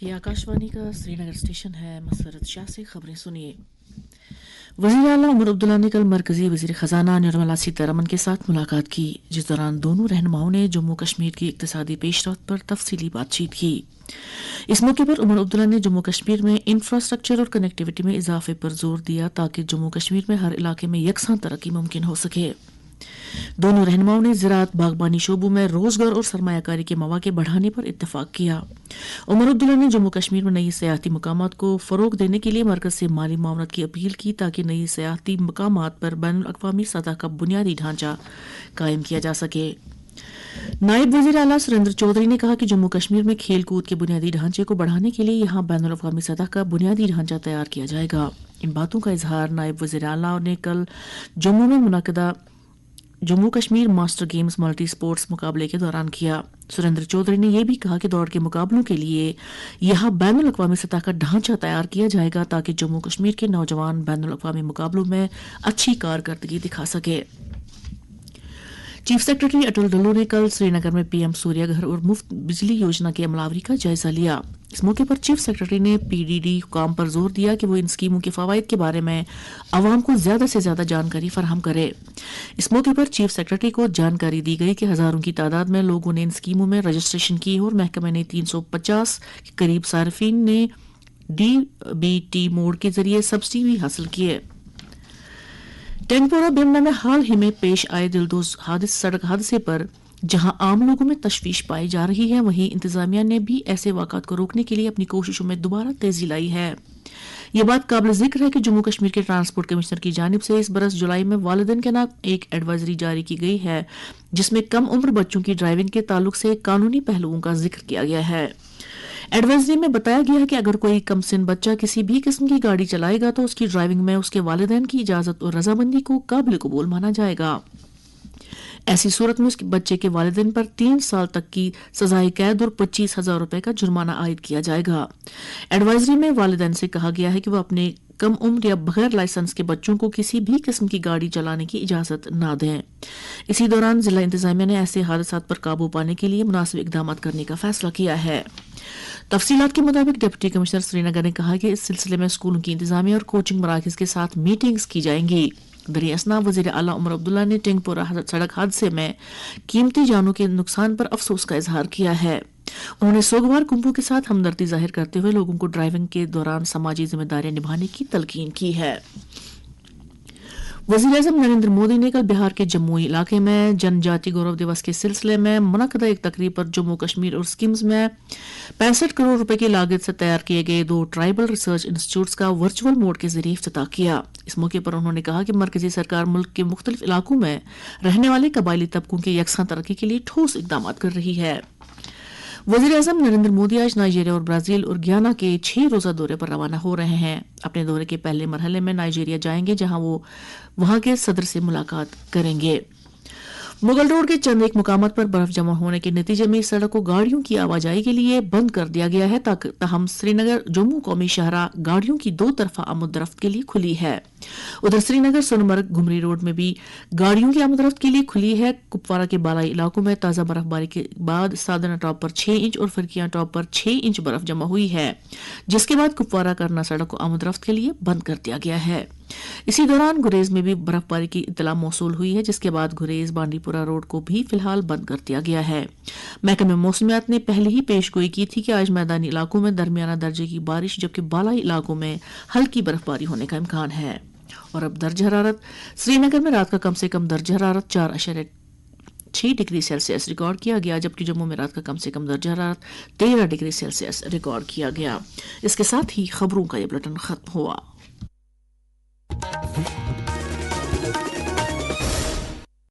ये आकाशवाणी का श्रीनगर स्टेशन है। मसरत शाह से खबरें सुनिए। वज़ीर आला उमर अब्दुल्ला ने कल मरकजी वज़ीर ख़जाना निर्मला सीतारमन के साथ मुलाकात की, जिस दौरान दोनों रहनुमाओं ने जम्मू कश्मीर की इक़्तिसादी पेशरफ्त पर तफसीली बातचीत की। इस मौके पर उमर अब्दुल्ला ने जम्मू कश्मीर में इंफ्रास्ट्रक्चर और कनेक्टिविटी में इजाफे पर जोर दिया ताकि जम्मू कश्मीर में हर इलाके में यकसां तरक्की मुमकिन हो सके। दोनों रहनुमाओं ने ज़राअत बागबानी शोबों में रोजगार और सरमायाकारी के मौके बढ़ाने पर इत्तफाक किया। उमर अब्दुल्ला ने जम्मू कश्मीर में नई सयाहती मकामात को फ़रोग देने के लिए मरकज़ से माली मामलत की अपील की ताकि नई सयाहती मकामात पर बैनुल-अक़वामी सतह का बुनियादी ढांचा कायम किया जा सके। नायब वज़ीर आला सुरेंद्र चौधरी ने कहा कि जम्मू कश्मीर में खेल कूद के बुनियादी ढांचे को बढ़ाने के लिए यहाँ बैनुल-अक़वामी सतह का बुनियादी ढांचा तैयार किया जाएगा। इन बातों का इजहार नायब वज़ीर आला ने कल जम्मू में मुनक़दा Jammu Kashmir master games multi sports मुकाबले के दौरान किया। सुरेंद्र चौधरी ने यह भी कहा कि दौड़ के मुकाबलों के लिए यहाँ बैनुल-अक़वामी सतह का ढांचा तैयार किया जाएगा ताकि जम्मू कश्मीर के नौजवान बैनुल-अक़वामी मुकाबलों में अच्छी कारकर्दगी दिखा सके। चीफ सेक्रेटरी अटल डल्लू ने कल श्रीनगर में पीएम सूर्य घर और मुफ्त बिजली योजना की अमलावरी का जायजा लिया। इस मौके पर चीफ सेक्रेटरी ने पीडीडी हुकाम पर जोर दिया कि वो इन स्कीमों के फवाइद के बारे में आवाम को ज्यादा से ज्यादा जानकारी फराहम करे। इस मौके पर चीफ सेक्रेटरी को जानकारी दी गई कि हजारों की तादाद में लोगों ने इन स्कीमों में रजिस्ट्रेशन की और महकमे ने 350 के करीब सार्फिन ने डीबीटी मोड के जरिए सब्सिडी भी हासिल की है। टैंकपोरा बिरना में हाल ही में पेश आए दिलदोज सड़क हादसे पर जहां आम लोगों में तशवीश पाई जा रही है, वहीं इंतजामिया ने भी ऐसे वाक़ात को रोकने के लिए अपनी कोशिशों में दोबारा तेजी लाई है। ये बात काबिल जिक्र है कि जम्मू कश्मीर के ट्रांसपोर्ट कमिश्नर की जानिब से इस बरस जुलाई में वालिदैन के नाम एक एडवाइजरी जारी की गई है, जिसमें कम उम्र बच्चों की ड्राइविंग के ताल्लुक से कानूनी पहलुओं का जिक्र किया गया है। एडवाइजरी में बताया गया है कि अगर कोई कमसिन बच्चा किसी भी किस्म की गाड़ी चलाएगा तो उसकी ड्राइविंग में उसके वालिदैन की इजाजत और रजामंदी को काबिल कबूल माना जाएगा। ऐसी सूरत में उसके बच्चे के वालिदैन पर 3 साल तक की सजाए कैद और 25,000 रुपए का जुर्माना आयद किया जाएगा। एडवाइजरी में वालिदैन से कहा गया है कि वो अपने कम उम्र या बगैर लाइसेंस के बच्चों को किसी भी किस्म की गाड़ी चलाने की इजाजत न दें। इसी दौरान जिला इंतजामिया ने ऐसे हादसात पर काबू पाने के लिए मुनासिब इकदाम करने का फैसला किया है। तफसीलात के मुताबिक डिप्टी कमिश्नर श्रीनगर ने कहा कि इस सिलसिले में स्कूलों की इंतजामिया और कोचिंग मराकज के साथ मीटिंग्स की जाएंगी। दरी असना वज़ीर आला उमर अब्दुल्ला ने टिंगपोरा सड़क हादसे में कीमती जानों के नुकसान पर अफसोस का इजहार किया है। उन्होंने सोगवार कुंभों के साथ हमदर्दी जाहिर करते हुए लोगों को ड्राइविंग के दौरान समाजी जिम्मेदारियां निभाने की तलकीन की है। वज़ीर-ए-आज़म नरेंद्र मोदी ने कल बिहार के जम्मू इलाके में जनजाति गौरव दिवस के सिलसिले में मुनक़दा एक तकरीब पर जम्मू कश्मीर और स्कीम्स में 65 करोड़ रुपए की लागत से तैयार किए गए 2 ट्राइबल रिसर्च इंस्टीट्यूट्स का वर्चुअल मोड के जरिए इफ्तिताह किया। इस मौके पर उन्होंने कहा कि मरकजी सरकार मुल्क के मुख्तलिफ इलाकों में रहने वाले कबायली तबकों के यकसां तरक्की के लिए ठोस इकदाम कर रही है। वज़ीर-ए-आज़म नरेंद्र मोदी आज नाइजीरिया और ब्राजील और घियाना के 6 रोजा दौरे पर रवाना हो रहे हैं। अपने दौरे के पहले मरहले में नाइजीरिया जाएंगे, जहां वो वहां के सदर से मुलाकात करेंगे। मुगल रोड के चंद एक मुकामात पर बर्फ जमा होने के नतीजे में इस सड़क को गाड़ियों की आवाजाही के लिए बंद कर दिया गया है। ताहम श्रीनगर जम्मू कौमी शाहराह गाड़ियों की 2 तरफा आमद-रफ्त के लिए खुली है। उधर श्रीनगर सोनमर्ग घुमरी रोड में भी गाड़ियों की आमद-रफ्त के लिए खुली है। कुपवारा के बालाई इलाकों में ताजा बर्फबारी के बाद सादना टॉप पर 6 इंच और फिरकियां टॉप पर 6 इंच बर्फ जमा हुई है, जिसके बाद कुपवारा करना सड़क को आमद-रफ्त के लिए बंद कर दिया गया है। इसी दौरान गुरेज में भी बर्फबारी की इत्तला मौसूल हुई है, जिसके बाद गुरेज बांडीपुरा रोड को भी फिलहाल बंद कर दिया गया है। महकमे मौसमियात ने पहले ही पेशगोई की थी कि आज मैदानी इलाकों में दरमियाना दर्जे की बारिश जबकि बालाई इलाकों में हल्की बर्फबारी होने का इम्कान है। और अब दर्ज हरारत श्रीनगर में रात का कम से कम दर्ज हरारत 4.6 डिग्री सेल्सियस रिकॉर्ड किया गया, जबकि जम्मू में रात का कम से कम दर्ज हरारत 13 डिग्री सेल्सियस रिकॉर्ड किया गया। इसके साथ ही खबरों का यह बुलेटिन खत्म हुआ।